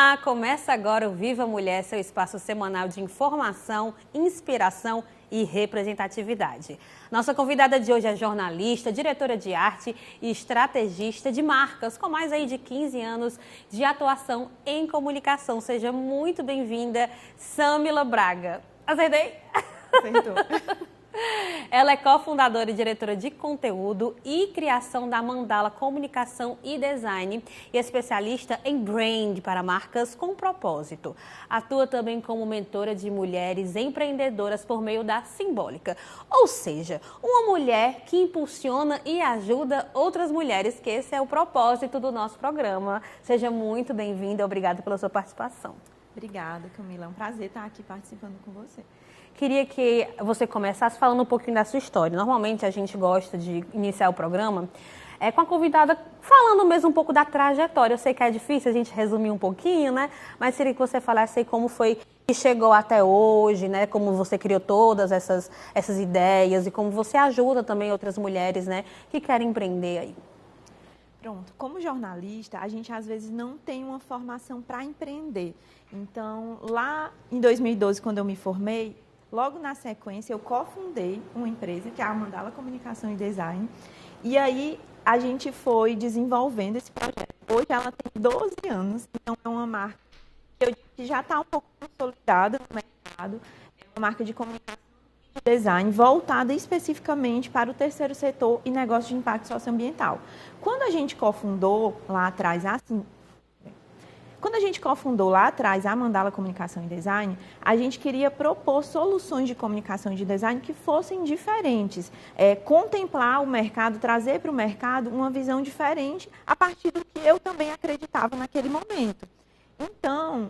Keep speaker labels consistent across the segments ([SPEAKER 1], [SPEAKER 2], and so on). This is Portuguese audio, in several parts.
[SPEAKER 1] Olá, começa agora o Viva Mulher, seu espaço semanal de informação, inspiração e representatividade. Nossa convidada de hoje é jornalista, diretora de arte e estrategista de marcas, com mais aí de 15 anos de atuação em comunicação. Seja muito bem-vinda, Samila Braga. Acertei?
[SPEAKER 2] Acertou.
[SPEAKER 1] Ela é cofundadora e diretora de conteúdo e criação da Mandala Comunicação e Design e especialista em brand para marcas com propósito. Atua também como mentora de mulheres empreendedoras por meio da Simbólica. Ou seja, uma mulher que impulsiona e ajuda outras mulheres, que esse é o propósito do nosso programa. Seja muito bem-vinda, obrigada pela sua participação.
[SPEAKER 2] Obrigada, Camila. É um prazer estar aqui participando com você.
[SPEAKER 1] Queria que você começasse falando um pouquinho da sua história. Normalmente a gente gosta de iniciar o programa com a convidada falando mesmo um pouco da trajetória. Eu sei que é difícil a gente resumir um pouquinho, né? Mas queria que você falasse aí como foi que chegou até hoje, né? Como você criou todas essas ideias e como você ajuda também outras mulheres, né? Que querem empreender aí.
[SPEAKER 2] Pronto. Como jornalista, a gente às vezes não tem uma formação para empreender. Então, lá em 2012, quando eu me formei, logo na sequência, eu cofundei uma empresa, que é a Mandala Comunicação e Design, e aí a gente foi desenvolvendo esse projeto. Hoje ela tem 12 anos, então é uma marca que já está um pouco consolidada no mercado, é uma marca de comunicação e design voltada especificamente para o terceiro setor e negócio de impacto socioambiental. Quando a gente cofundou lá atrás a Mandala Comunicação e Design, a gente queria propor soluções de comunicação e de design que fossem diferentes, contemplar o mercado, trazer para o mercado uma visão diferente a partir do que eu também acreditava naquele momento. Então,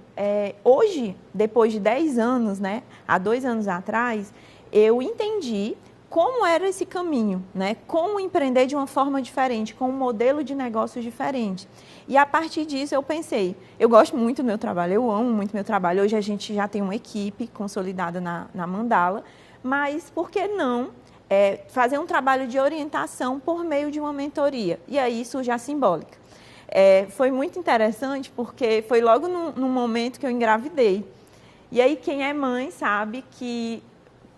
[SPEAKER 2] hoje, depois de 10 anos, né, há 2 anos atrás, eu entendi como era esse caminho, né? Como empreender de uma forma diferente, com um modelo de negócio diferente. E a partir disso eu pensei, eu gosto muito do meu trabalho, eu amo muito meu trabalho. Hoje a gente já tem uma equipe consolidada na Mandala, mas por que não fazer um trabalho de orientação por meio de uma mentoria? E aí surge a Simbólica. Foi muito interessante porque foi logo no momento que eu engravidei. E aí quem é mãe sabe que,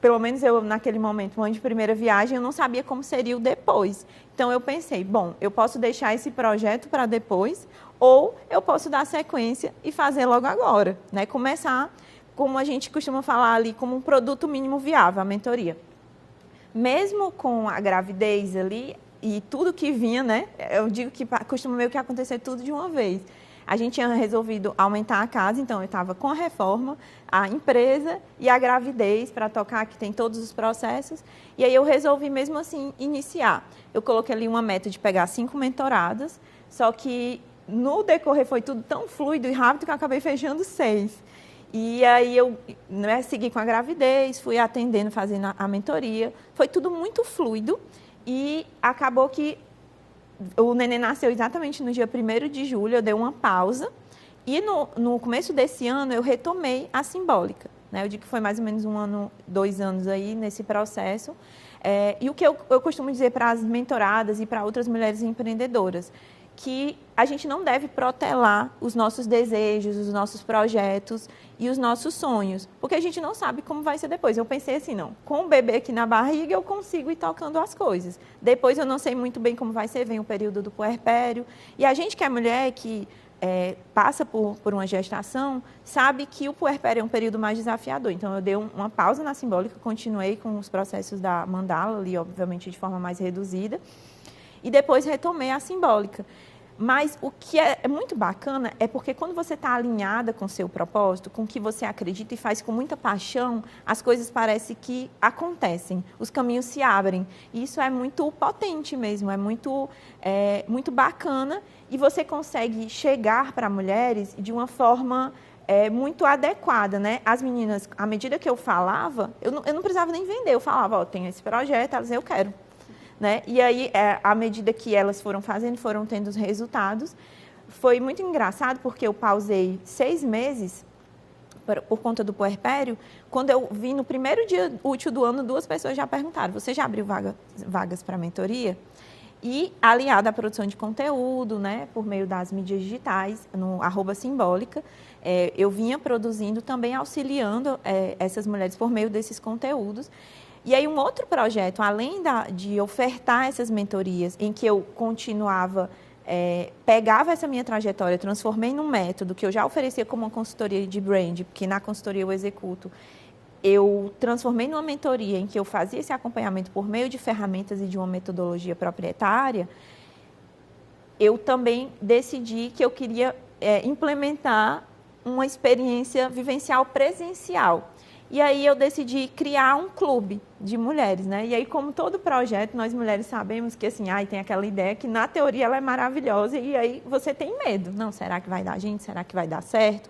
[SPEAKER 2] pelo menos eu, naquele momento, mãe de primeira viagem, eu não sabia como seria o depois. Então, eu pensei, bom, eu posso deixar esse projeto para depois, ou eu posso dar sequência e fazer logo agora, né? Começar, como a gente costuma falar ali, como um produto mínimo viável, a mentoria. Mesmo com a gravidez ali e tudo que vinha, né? Eu digo que costuma meio que acontecer tudo de uma vez. A gente tinha resolvido aumentar a casa, então eu estava com a reforma, a empresa e a gravidez para tocar, que tem todos os processos. E aí eu resolvi mesmo assim iniciar. Eu coloquei ali uma meta de pegar 5 mentoradas, só que no decorrer foi tudo tão fluido e rápido que eu acabei fechando 6. E aí eu segui com a gravidez, fui atendendo, fazendo a mentoria. Foi tudo muito fluido e acabou que o neném nasceu exatamente no dia 1º de julho, eu dei uma pausa. E no começo desse ano, eu retomei a Simbólica, né? Eu digo que foi mais ou menos 1 ano, 2 anos aí nesse processo. E o que eu costumo dizer para as mentoradas e para outras mulheres empreendedoras, que a gente não deve protelar os nossos desejos, os nossos projetos e os nossos sonhos, porque a gente não sabe como vai ser depois. Eu pensei assim, não, com o bebê aqui na barriga eu consigo ir tocando as coisas. Depois eu não sei muito bem como vai ser, vem o período do puerpério. E a gente que é mulher, que passa por uma gestação, sabe que o puerpério é um período mais desafiador. Então eu dei uma pausa na Simbólica, continuei com os processos da Mandala, ali obviamente de forma mais reduzida, e depois retomei a Simbólica. Mas o que é muito bacana é porque quando você está alinhada com o seu propósito, com o que você acredita e faz com muita paixão, as coisas parecem que acontecem, os caminhos se abrem. E isso é muito potente mesmo, é muito bacana e você consegue chegar para mulheres de uma forma muito adequada, né? As meninas, à medida que eu falava, eu não precisava nem vender, eu falava, tenho esse projeto, elas, eu quero. Né? E aí, à medida que elas foram fazendo, foram tendo os resultados. Foi muito engraçado, porque eu pausei 6 meses por conta do puerpério. Quando eu vim no primeiro dia útil do ano, 2 pessoas já perguntaram, você já abriu vagas para mentoria? e aliada à produção de conteúdo, né, por meio das mídias digitais, no @simbólica, eu vinha produzindo, também auxiliando essas mulheres por meio desses conteúdos. E aí um outro projeto, além de ofertar essas mentorias, em que eu continuava, pegava essa minha trajetória, transformei num método que eu já oferecia como uma consultoria de brand, porque na consultoria eu executo, eu transformei numa mentoria em que eu fazia esse acompanhamento por meio de ferramentas e de uma metodologia proprietária. Eu também decidi que eu queria implementar uma experiência vivencial presencial. E aí eu decidi criar um clube de mulheres, né? E aí, como todo projeto, nós mulheres sabemos que, assim, tem aquela ideia que na teoria ela é maravilhosa e aí você tem medo. Não, será que vai dar gente? Será que vai dar certo?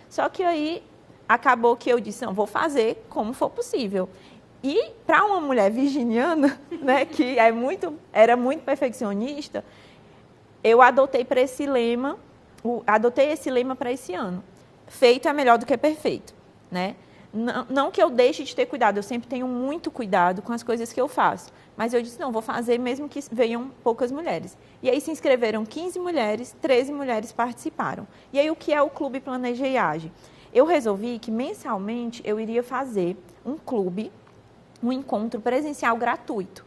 [SPEAKER 2] Só que aí acabou que eu disse, não, vou fazer como for possível. E para uma mulher virginiana, né, que era muito perfeccionista, eu adotei esse lema para esse ano. Feito é melhor do que perfeito, né? Não que eu deixe de ter cuidado, eu sempre tenho muito cuidado com as coisas que eu faço. Mas eu disse, não, vou fazer mesmo que venham poucas mulheres. E aí se inscreveram 15 mulheres, 13 mulheres participaram. E aí o que é o Clube Planeja e Age? Eu resolvi que mensalmente eu iria fazer um clube, um encontro presencial gratuito,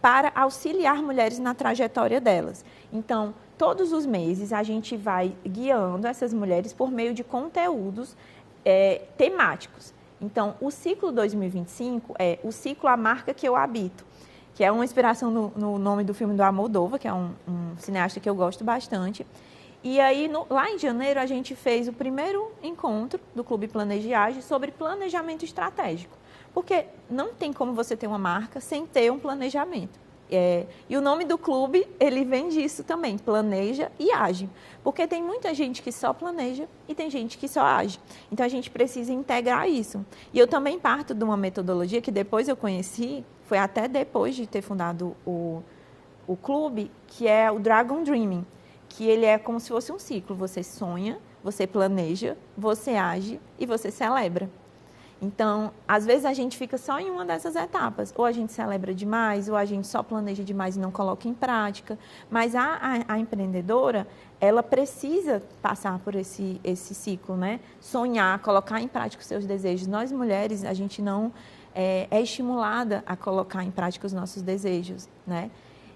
[SPEAKER 2] para auxiliar mulheres na trajetória delas. Então, todos os meses a gente vai guiando essas mulheres por meio de conteúdos temáticos. Então, o ciclo 2025 é o ciclo A Marca que eu Habito, que é uma inspiração no nome do filme do Almodóvar, que é um cineasta que eu gosto bastante. E aí, lá em janeiro, a gente fez o primeiro encontro do Clube Planeja e Age sobre planejamento estratégico. Porque não tem como você ter uma marca sem ter um planejamento. E o nome do clube, ele vem disso também, planeja e age. Porque tem muita gente que só planeja e tem gente que só age. Então, a gente precisa integrar isso. E eu também parto de uma metodologia que depois eu conheci, foi até depois de ter fundado o clube, que é o Dragon Dreaming, que ele é como se fosse um ciclo. Você sonha, você planeja, você age e você celebra. Então, às vezes a gente fica só em uma dessas etapas. Ou a gente celebra demais, ou a gente só planeja demais e não coloca em prática. Mas a empreendedora, ela precisa passar por esse ciclo, né? Sonhar, colocar em prática os seus desejos. Nós, mulheres, a gente não é estimulada a colocar em prática os nossos desejos, né?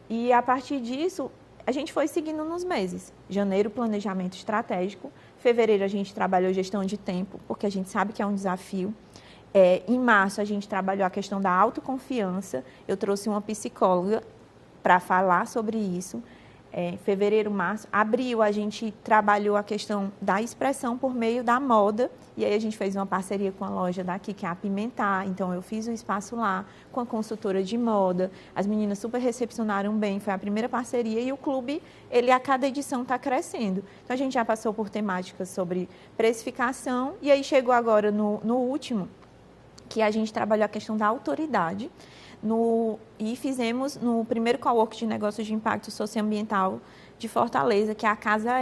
[SPEAKER 2] E, a partir disso, a gente foi seguindo nos meses. Janeiro, planejamento estratégico. Fevereiro, a gente trabalhou gestão de tempo, porque a gente sabe que é um desafio. Em março, a gente trabalhou a questão da autoconfiança. Eu trouxe uma psicóloga para falar sobre isso. Fevereiro, março. Abril, a gente trabalhou a questão da expressão por meio da moda. E aí, a gente fez uma parceria com a loja daqui, que é a Pimentar. Então, eu fiz o espaço lá com a consultora de moda. As meninas super recepcionaram bem. Foi a primeira parceria. E o clube, a cada edição está crescendo. Então, a gente já passou por temáticas sobre precificação. E aí, chegou agora no último, que a gente trabalhou a questão da autoridade e fizemos no primeiro cowork de negócios de impacto socioambiental de Fortaleza, que é a Casa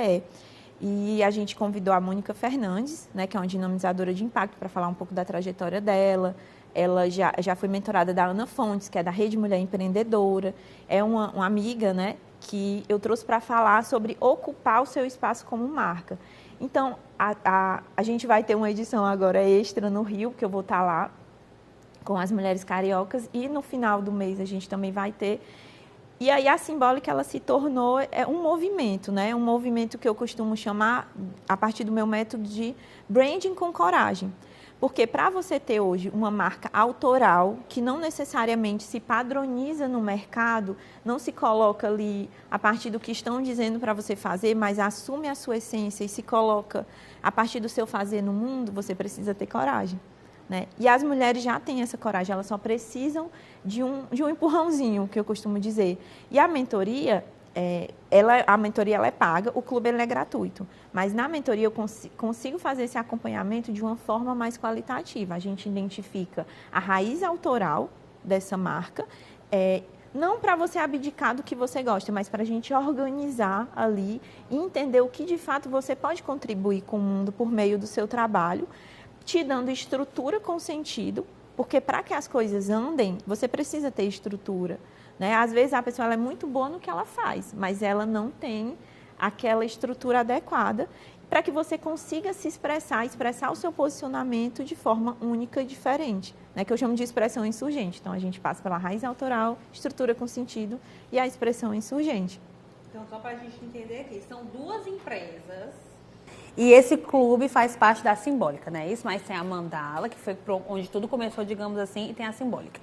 [SPEAKER 2] E a gente convidou a Mônica Fernandes, né, que é uma dinamizadora de impacto, para falar um pouco da trajetória dela. Ela já foi mentorada da Ana Fontes, que é da Rede Mulher Empreendedora. É uma amiga, né, que eu trouxe para falar sobre ocupar o seu espaço como marca. Então, a gente vai ter uma edição agora extra no Rio, que eu vou estar lá com as mulheres cariocas, e no final do mês a gente também vai ter. E aí a Simbólica, ela se tornou um movimento, né? Um movimento que eu costumo chamar, a partir do meu método, de branding com coragem. Porque para você ter hoje uma marca autoral, que não necessariamente se padroniza no mercado, não se coloca ali a partir do que estão dizendo para você fazer, mas assume a sua essência e se coloca a partir do seu fazer no mundo, você precisa ter coragem, né? E as mulheres já têm essa coragem, elas só precisam de um empurrãozinho, que eu costumo dizer. E a mentoria, a mentoria ela é paga, o clube ele é gratuito. Mas na mentoria eu consigo fazer esse acompanhamento de uma forma mais qualitativa. A gente identifica a raiz autoral dessa marca, não para você abdicar do que você gosta, mas para a gente organizar ali e entender o que de fato você pode contribuir com o mundo por meio do seu trabalho, te dando estrutura com sentido, Porque para que as coisas andem, você precisa ter estrutura, né? Às vezes a pessoa ela é muito boa no que ela faz, mas ela não tem aquela estrutura adequada para que você consiga se expressar o seu posicionamento de forma única e diferente, né? Que eu chamo de expressão insurgente. Então, a gente passa pela raiz autoral, estrutura com sentido e a expressão insurgente.
[SPEAKER 1] Então, só para a gente entender aqui, são duas empresas e esse clube faz parte da Simbólica, né? Isso, mas tem a Mandala, que foi onde tudo começou, digamos assim, e tem a Simbólica.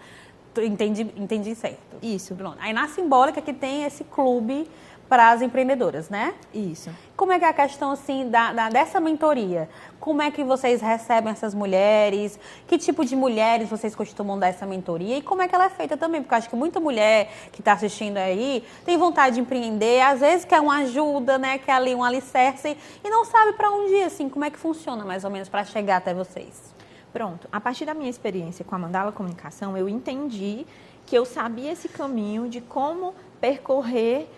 [SPEAKER 1] Entendi certo.
[SPEAKER 2] Isso.
[SPEAKER 1] Pronto. Aí na Simbólica que tem esse clube para as empreendedoras, né?
[SPEAKER 2] Isso.
[SPEAKER 1] Como é que é a questão, assim, dessa mentoria? Como é que vocês recebem essas mulheres? Que tipo de mulheres vocês costumam dar essa mentoria? E como é que ela é feita também? Porque eu acho que muita mulher que está assistindo aí tem vontade de empreender, às vezes quer uma ajuda, né? Quer ali um alicerce e não sabe para onde ir, assim. Como é que funciona, mais ou menos, para chegar até vocês?
[SPEAKER 2] Pronto. A partir da minha experiência com a Mandala Comunicação, eu entendi que eu sabia esse caminho de como percorrer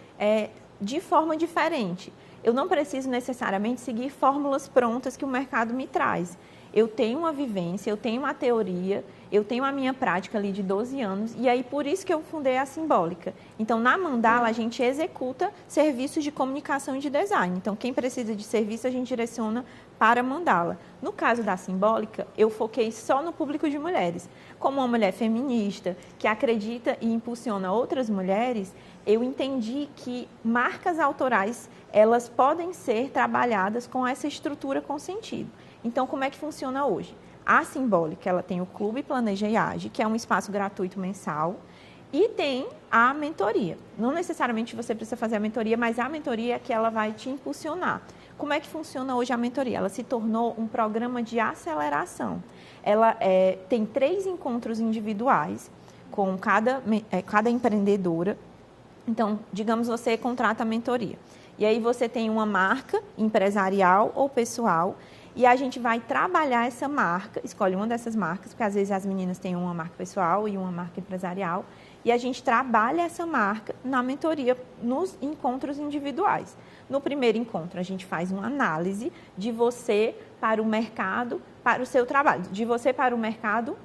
[SPEAKER 2] de forma diferente. Eu não preciso necessariamente seguir fórmulas prontas que o mercado me traz. Eu tenho uma vivência, eu tenho uma teoria, eu tenho a minha prática ali de 12 anos, e aí por isso que eu fundei a Simbólica. Então, na Mandala, a gente executa serviços de comunicação e de design. Então, quem precisa de serviço, a gente direciona para a Mandala. No caso da Simbólica, eu foquei só no público de mulheres. Como uma mulher feminista, que acredita e impulsiona outras mulheres, eu entendi que marcas autorais, elas podem ser trabalhadas com essa estrutura com sentido. Então, como é que funciona hoje? A Simbólica, ela tem o Clube Planeja e Age, que é um espaço gratuito mensal, e tem a mentoria. Não necessariamente você precisa fazer a mentoria, mas a mentoria é que ela vai te impulsionar. Como é que funciona hoje a mentoria? Ela se tornou um programa de aceleração. Ela tem 3 encontros individuais com cada empreendedora. Então, digamos, você contrata a mentoria. E aí você tem uma marca empresarial ou pessoal, e a gente vai trabalhar essa marca, escolhe uma dessas marcas, porque às vezes as meninas têm uma marca pessoal e uma marca empresarial, e a gente trabalha essa marca na mentoria, nos encontros individuais. No primeiro encontro, a gente faz uma análise de você para o mercado, para o seu trabalho, de você para o mercado,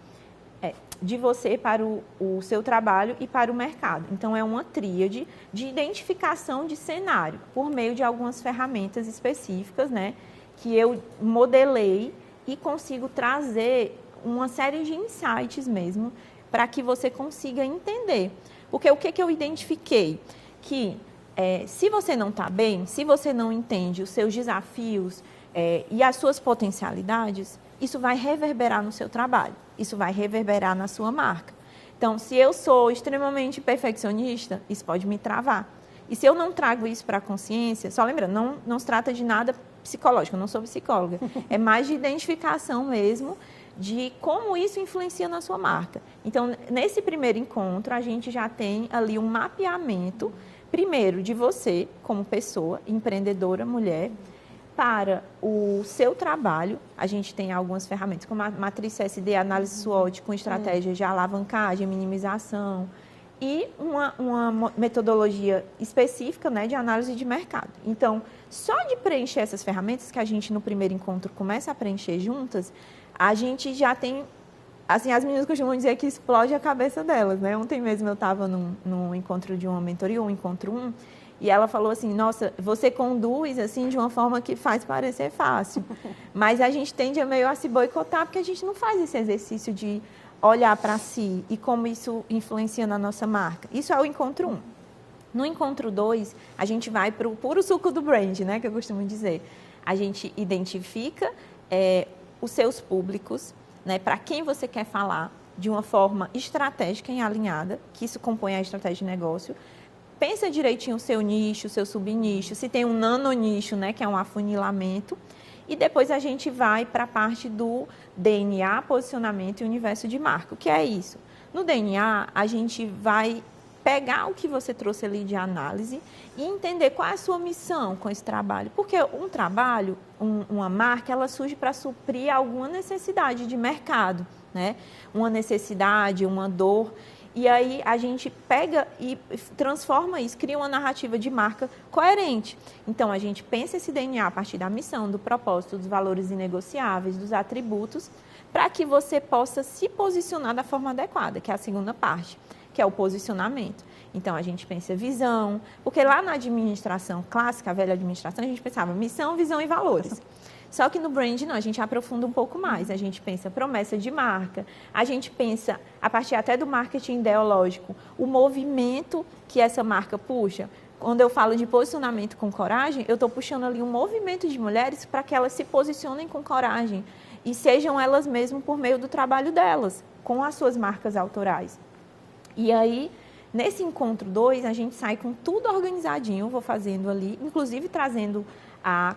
[SPEAKER 2] de você para o seu trabalho e para o mercado. Então, é uma tríade de identificação de cenário, por meio de algumas ferramentas específicas, né, que eu modelei e consigo trazer uma série de insights mesmo, para que você consiga entender. Porque o que eu identifiquei? Que se você não está bem, se você não entende os seus desafios e as suas potencialidades, isso vai reverberar no seu trabalho, isso vai reverberar na sua marca. Então, se eu sou extremamente perfeccionista, isso pode me travar. E se eu não trago isso para a consciência, só lembrando, não se trata de nada psicológico, eu não sou psicóloga, é mais de identificação mesmo de como isso influencia na sua marca. Então, nesse primeiro encontro, a gente já tem ali um mapeamento, primeiro, de você como pessoa, empreendedora, mulher, para o seu trabalho. A gente tem algumas ferramentas, como a matriz CSD, análise SWOT, com estratégias de alavancagem, minimização, e uma metodologia específica, né, de análise de mercado. Então, só de preencher essas ferramentas, que a gente no primeiro encontro começa a preencher juntas, a gente já tem, assim, as meninas costumam dizer que explode a cabeça delas, né? Ontem mesmo eu estava num encontro de uma mentoria, um encontro 1, e ela falou assim, nossa, você conduz assim de uma forma que faz parecer fácil, mas a gente tende a meio a se boicotar, porque a gente não faz esse exercício de olhar para si e como isso influencia na nossa marca. Isso é o encontro 1. No encontro 2, a gente vai para o puro suco do brand, né, que eu costumo dizer. A gente identifica os seus públicos, né, para quem você quer falar de uma forma estratégica e alinhada, que isso compõe a estratégia de negócio. Pensa direitinho o seu nicho, o seu subnicho, se tem um nanonicho, né, que é um afunilamento. E depois a gente vai para a parte do DNA, posicionamento e universo de marca. O que é isso? No DNA, a gente vai pegar o que você trouxe ali de análise e entender qual é a sua missão com esse trabalho. Porque um trabalho, uma marca, ela surge para suprir alguma necessidade de mercado, né? Uma necessidade, uma dor. E aí a gente pega e transforma isso, cria uma narrativa de marca coerente. Então, a gente pensa esse DNA a partir da missão, do propósito, dos valores inegociáveis, dos atributos, para que você possa se posicionar da forma adequada, que é a segunda parte, que é o posicionamento. Então, a gente pensa visão, porque lá na administração clássica, a velha administração, a gente pensava missão, visão e valores. Só que no brand, não, a gente aprofunda um pouco mais. A gente pensa promessa de marca, a gente pensa, a partir até do marketing ideológico, o movimento que essa marca puxa. Quando eu falo de posicionamento com coragem, eu estou puxando ali um movimento de mulheres para que elas se posicionem com coragem e sejam elas mesmas por meio do trabalho delas, com as suas marcas autorais. E aí, nesse encontro 2, a gente sai com tudo organizadinho, vou fazendo ali, inclusive trazendo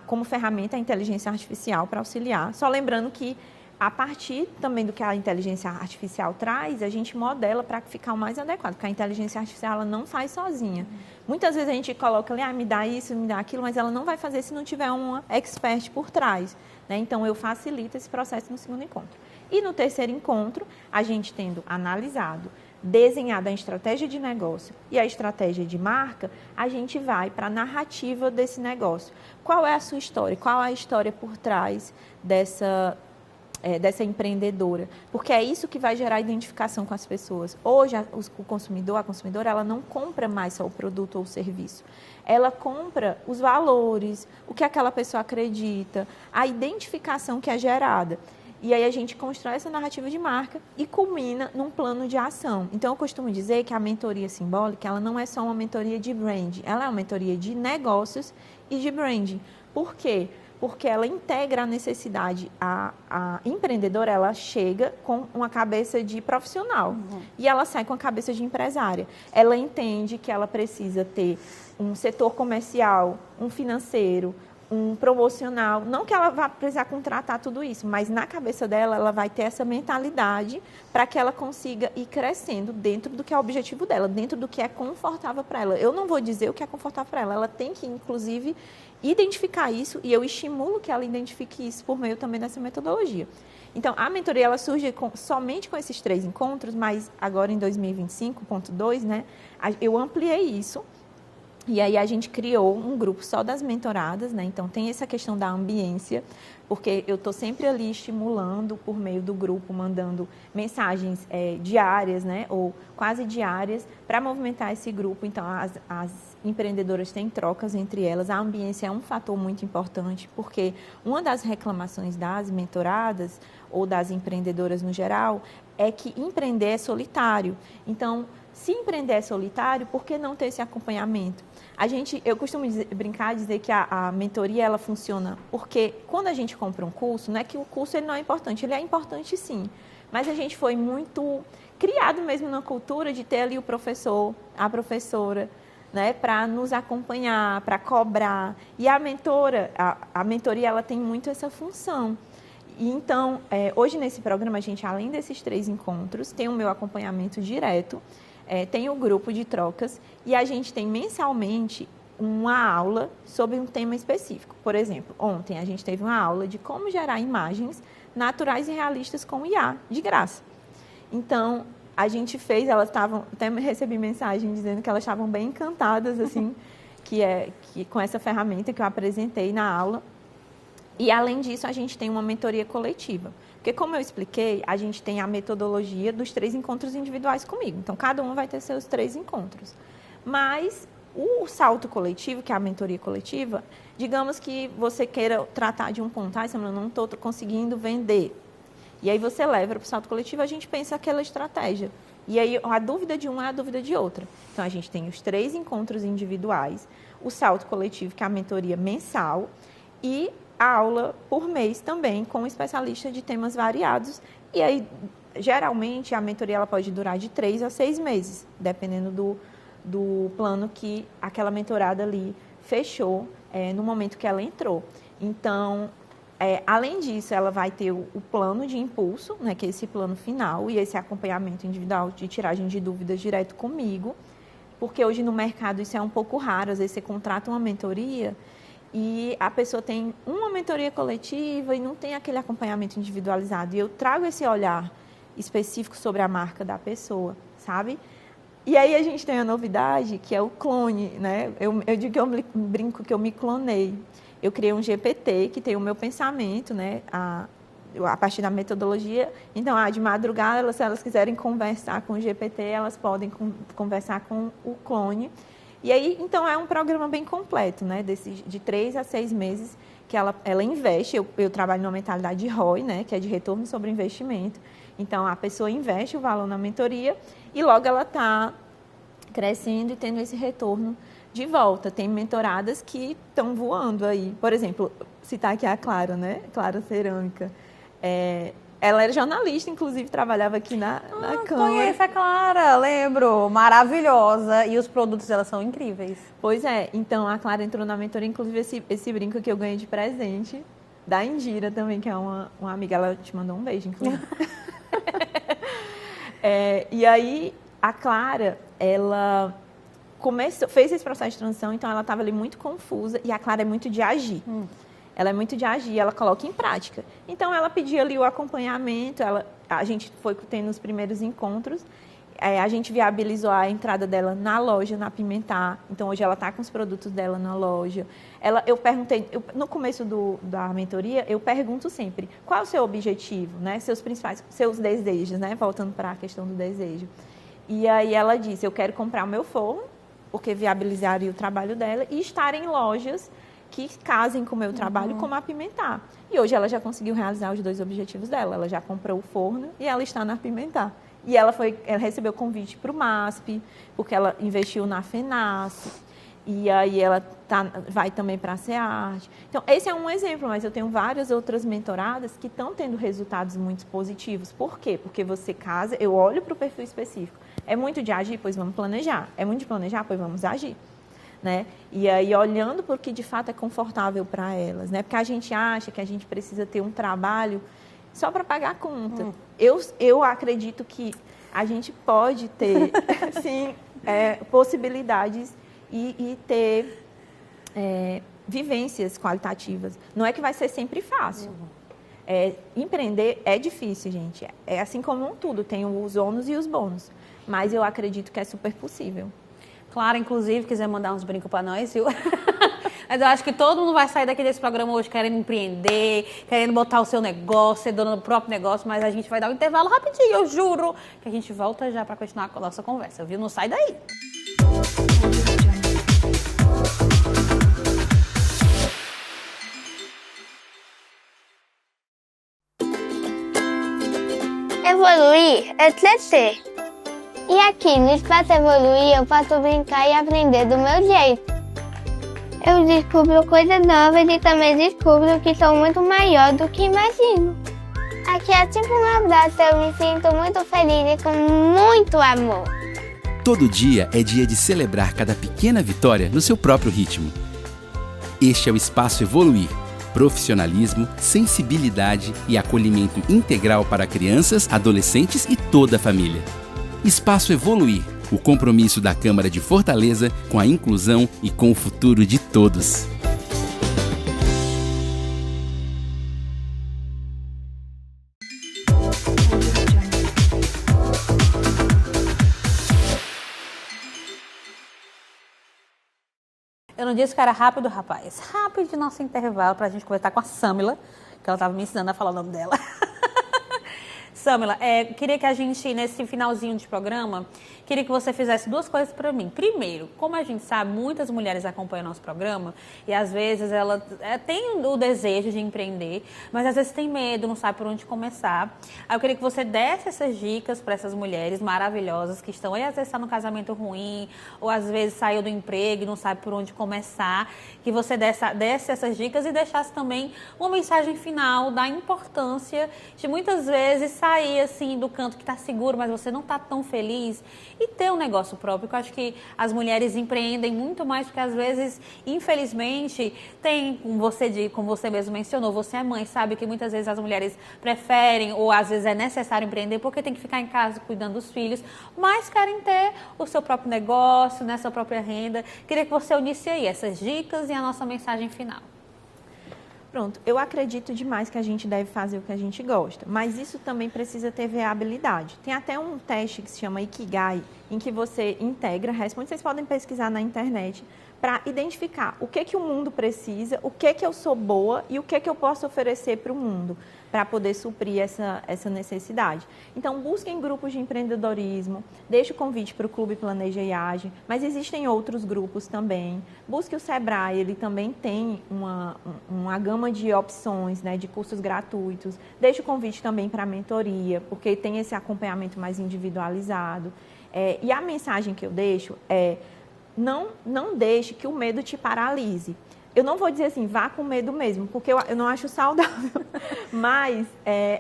[SPEAKER 2] como ferramenta a inteligência artificial para auxiliar. Só lembrando que, a partir também do que a inteligência artificial traz, a gente modela para ficar o mais adequado, porque a inteligência artificial ela não faz sozinha. Muitas vezes a gente coloca ali, me dá isso, me dá aquilo, mas ela não vai fazer se não tiver uma expert por trás, né? Então, eu facilito esse processo no segundo encontro. E no terceiro encontro, a gente tendo analisado, desenhado a estratégia de negócio e a estratégia de marca, a gente vai para a narrativa desse negócio. Qual é a sua história? Qual é a história por trás dessa empreendedora? Porque é isso que vai gerar identificação com as pessoas. Hoje, o consumidor, a consumidora, ela não compra mais só o produto ou o serviço. Ela compra os valores, o que aquela pessoa acredita, a identificação que é gerada. E aí a gente constrói essa narrativa de marca e culmina num plano de ação. Então, eu costumo dizer que a mentoria simbólica, ela não é só uma mentoria de brand, ela é uma mentoria de negócios e de branding. Por quê? Porque ela integra a necessidade. A empreendedora, ela chega com uma cabeça de profissional e ela sai com a cabeça de empresária. Ela entende que ela precisa ter um setor comercial, um financeiro, um promocional, não que ela vá precisar contratar tudo isso, mas na cabeça dela, ela vai ter essa mentalidade para que ela consiga ir crescendo dentro do que é o objetivo dela, dentro do que é confortável para ela. Eu não vou dizer o que é confortável para ela, ela tem que, inclusive, identificar isso e eu estimulo que ela identifique isso por meio também dessa metodologia. Então, a mentoria, ela surge somente com esses 3 encontros, mas agora em 2025.2, né, eu ampliei isso. E aí a gente criou um grupo só das mentoradas, né? Então tem essa questão da ambiência, porque eu estou sempre ali estimulando por meio do grupo, mandando mensagens diárias, né? Ou quase diárias, para movimentar esse grupo. Então as empreendedoras têm trocas entre elas. A ambiência é um fator muito importante, porque uma das reclamações das mentoradas ou das empreendedoras no geral é que empreender é solitário. Então, se empreender é solitário, por que não ter esse acompanhamento? Eu costumo dizer que a mentoria ela funciona porque quando a gente compra um curso, não é que o curso ele não é importante, ele é importante sim, mas a gente foi muito criado mesmo na cultura de ter ali o professor, a professora, né, para nos acompanhar, para cobrar. E a mentoria ela tem muito essa função. E então, hoje nesse programa, a gente, além desses 3 encontros, tem o meu acompanhamento direto, tem o grupo de trocas e a gente tem mensalmente uma aula sobre um tema específico. Por exemplo, ontem a gente teve uma aula de como gerar imagens naturais e realistas com IA, de graça. Então, a gente fez, elas estavam, até recebi mensagem dizendo que elas estavam bem encantadas, assim, com essa ferramenta que eu apresentei na aula. E, além disso, a gente tem uma mentoria coletiva. Porque, como eu expliquei, a gente tem a metodologia dos 3 encontros individuais comigo. Então, cada um vai ter seus 3 encontros. Mas o salto coletivo, que é a mentoria coletiva, digamos que você queira tratar de um ponto, eu não estou conseguindo vender. E aí você leva para o salto coletivo, a gente pensa aquela estratégia. E aí a dúvida de uma é a dúvida de outra. Então, a gente tem os 3 encontros individuais, o salto coletivo, que é a mentoria mensal, e a aula por mês também, com um especialista de temas variados. E aí, geralmente, a mentoria ela pode durar de 3 a 6 meses, dependendo do plano que aquela mentorada ali fechou no momento que ela entrou. Então, além disso, ela vai ter o plano de impulso, né, que é esse plano final, e esse acompanhamento individual de tiragem de dúvidas direto comigo, porque hoje no mercado isso é um pouco raro. Às vezes você contrata uma mentoria e a pessoa tem uma mentoria coletiva e não tem aquele acompanhamento individualizado. E eu trago esse olhar específico sobre a marca da pessoa, sabe? E aí a gente tem a novidade, que é o clone, né? Eu digo que eu brinco que eu me clonei. Eu criei um GPT que tem o meu pensamento, né? a partir da metodologia. Então, de madrugada, se elas quiserem conversar com o GPT, elas podem conversar com o clone. E aí, então, é um programa bem completo, né? De 3 a 6 meses que ela investe. Eu trabalho numa mentalidade de ROI, né? Que é de retorno sobre investimento. Então, a pessoa investe o valor na mentoria e logo ela está crescendo e tendo esse retorno de volta. Tem mentoradas que estão voando aí. Por exemplo, citar aqui a Clara, né? Clara Cerâmica. Ela era jornalista, inclusive trabalhava aqui na Câmara.
[SPEAKER 1] Conheço a Clara, lembro. Maravilhosa. E os produtos dela são incríveis.
[SPEAKER 2] Pois é. Então, a Clara entrou na mentoria, inclusive esse brinco que eu ganhei de presente, da Indira também, que é uma amiga. Ela te mandou um beijo, inclusive. E aí, a Clara, ela fez esse processo de transição, então ela estava ali muito confusa. E a Clara é muito de agir. Ela é muito de agir, ela coloca em prática. Então, ela pedia ali o acompanhamento, a gente foi tendo os primeiros encontros, a gente viabilizou a entrada dela na loja, na Pimentar. Então, hoje ela está com os produtos dela na loja. Eu perguntei, no começo da mentoria, eu pergunto sempre, qual é o seu objetivo, né? Seus desejos, né? Voltando para a questão do desejo. E aí ela disse, eu quero comprar o meu forno, porque viabilizaria o trabalho dela, e estar em lojas que casem com o meu trabalho, como a Pimentar. E hoje ela já conseguiu realizar os 2 objetivos dela. Ela já comprou o forno e ela está na Pimentar. E ela recebeu convite para o MASP, porque ela investiu na FENASP. E aí ela vai também para a SEART. Então, esse é um exemplo, mas eu tenho várias outras mentoradas que estão tendo resultados muito positivos. Por quê? Porque você casa, eu olho para o perfil específico. É muito de agir? Pois vamos planejar. É muito de planejar? Pois vamos agir. Né? E aí, olhando para o que de fato é confortável para elas, né? Porque a gente acha que a gente precisa ter um trabalho só para pagar a conta. Eu acredito que a gente pode ter, sim, possibilidades e ter vivências qualitativas. Não é que vai ser sempre fácil. Empreender é difícil, gente. É assim como tudo, tem os ônus e os bônus. Mas eu acredito que é super possível.
[SPEAKER 1] Clara, inclusive, quiser mandar uns brincos para nós, viu? Mas eu acho que todo mundo vai sair daqui desse programa hoje querendo empreender, querendo botar o seu negócio, ser dono do próprio negócio, mas a gente vai dar um intervalo rapidinho, eu juro, que a gente volta já para continuar com a nossa conversa, viu? Não sai daí.
[SPEAKER 3] Evoluir é crescer. E aqui no Espaço Evoluir eu posso brincar e aprender do meu jeito. Eu descubro coisas novas e também descubro que sou muito maior do que imagino. Aqui, assim como um abraço, eu me sinto muito feliz e com muito amor.
[SPEAKER 4] Todo dia é dia de celebrar cada pequena vitória no seu próprio ritmo. Este é o Espaço Evoluir. Profissionalismo, sensibilidade e acolhimento integral para crianças, adolescentes e toda a família. Espaço Evoluir, o compromisso da Câmara de Fortaleza com a inclusão e com o futuro de todos.
[SPEAKER 1] Eu não disse que era rápido, rapaz. Rápido de nosso intervalo para a gente conversar com a Samila, que ela estava me ensinando a falar o nome dela. Samila, queria que a gente, nesse finalzinho de programa, queria que você fizesse 2 coisas para mim. Primeiro, como a gente sabe, muitas mulheres acompanham nosso programa e às vezes ela tem o desejo de empreender, mas às vezes tem medo, não sabe por onde começar. Aí eu queria que você desse essas dicas para essas mulheres maravilhosas que estão aí, às vezes está no casamento ruim, ou às vezes saiu do emprego e não sabe por onde começar, que você desse essas dicas e deixasse também uma mensagem final da importância de muitas vezes sair assim do canto que está seguro, mas você não está tão feliz e ter um negócio próprio. Eu acho que as mulheres empreendem muito mais porque às vezes, infelizmente, tem, como você mesmo mencionou, você é mãe, sabe que muitas vezes as mulheres preferem ou às vezes é necessário empreender porque tem que ficar em casa cuidando dos filhos, mas querem ter o seu próprio negócio, né, sua própria renda. Queria que você unisse aí essas dicas e a nossa mensagem final.
[SPEAKER 2] Pronto, eu acredito demais que a gente deve fazer o que a gente gosta, mas isso também precisa ter viabilidade. Tem até um teste que se chama Ikigai, em que você integra, responde, vocês podem pesquisar na internet, para identificar o que o mundo precisa, o que eu sou boa e o que eu posso oferecer para o mundo, para poder suprir essa necessidade. Então, busquem grupos de empreendedorismo, deixe o convite para o Clube Planeja e Age, mas existem outros grupos também. Busque o Sebrae, ele também tem uma gama de opções, né, de cursos gratuitos. Deixe o convite também para a mentoria, porque tem esse acompanhamento mais individualizado. E a mensagem que eu deixo é: não deixe que o medo te paralise. Eu não vou dizer assim, vá com medo mesmo, porque eu não acho saudável. Mas,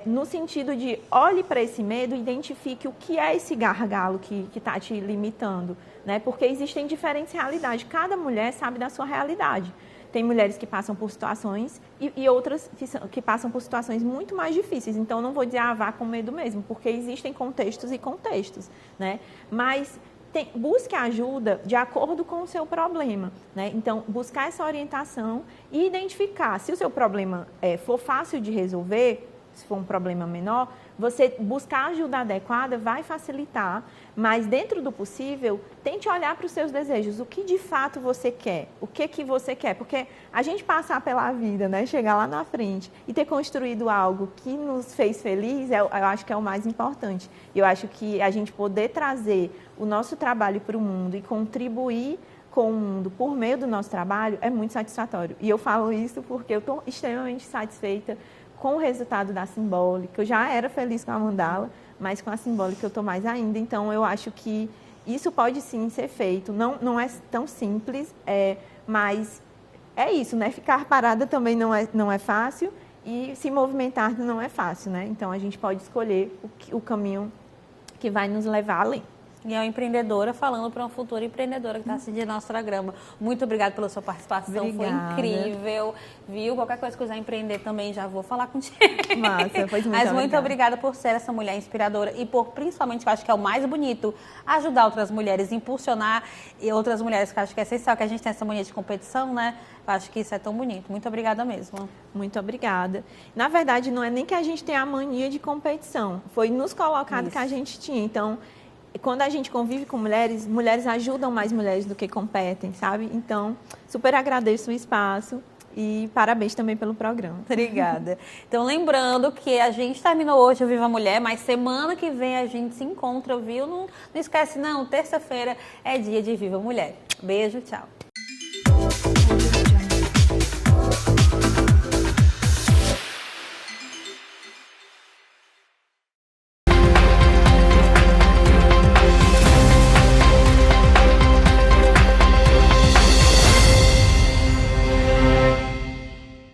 [SPEAKER 2] no sentido de, olhe para esse medo e identifique o que é esse gargalo que está te limitando, né? Porque existem diferentes realidades. Cada mulher sabe da sua realidade. Tem mulheres que passam por situações e outras que passam por situações muito mais difíceis. Então, não vou dizer, vá com medo mesmo, porque existem contextos e contextos, né? Mas busque ajuda de acordo com o seu problema, né? Então, buscar essa orientação e identificar. Se o seu problema for fácil de resolver, se for um problema menor, você buscar ajuda adequada vai facilitar, mas dentro do possível, tente olhar para os seus desejos, o que de fato você quer, o que você quer, porque a gente passar pela vida, né, chegar lá na frente e ter construído algo que nos fez feliz, eu acho que é o mais importante. Eu acho que a gente poder trazer o nosso trabalho para o mundo e contribuir com o mundo por meio do nosso trabalho é muito satisfatório. E eu falo isso porque eu estou extremamente satisfeita com o resultado da Symbolic. Eu já era feliz com a mandala, mas com a Symbolic eu estou mais ainda. Então, eu acho que isso pode sim ser feito. Não é tão simples, mas é isso, né? Ficar parada também não é fácil e se movimentar não é fácil, né? Então, a gente pode escolher o caminho que vai nos levar além.
[SPEAKER 1] E é uma empreendedora falando para uma futura empreendedora que está assistindo nosso programa. Muito obrigada pela sua participação,
[SPEAKER 2] Obrigada.
[SPEAKER 1] Foi incrível, viu? Qualquer coisa que quiser empreender também, já vou falar contigo.
[SPEAKER 2] Massa, pois
[SPEAKER 1] Mas muito obrigada por ser essa mulher inspiradora e por, principalmente, que eu acho que é o mais bonito, ajudar outras mulheres, impulsionar e outras mulheres, que eu acho que é essencial, que a gente tem essa mania de competição, né? Eu acho que isso é tão bonito. Muito obrigada mesmo.
[SPEAKER 2] Muito obrigada. Na verdade, não é nem que a gente tenha a mania de competição, foi nos colocado isso que a gente tinha. Então, quando a gente convive com mulheres, mulheres ajudam mais mulheres do que competem, sabe? Então, super agradeço o espaço e parabéns também pelo programa.
[SPEAKER 1] Obrigada. Então, lembrando que a gente terminou hoje o Viva Mulher, mas semana que vem a gente se encontra, viu? Não esquece não, terça-feira é dia de Viva Mulher. Beijo, tchau.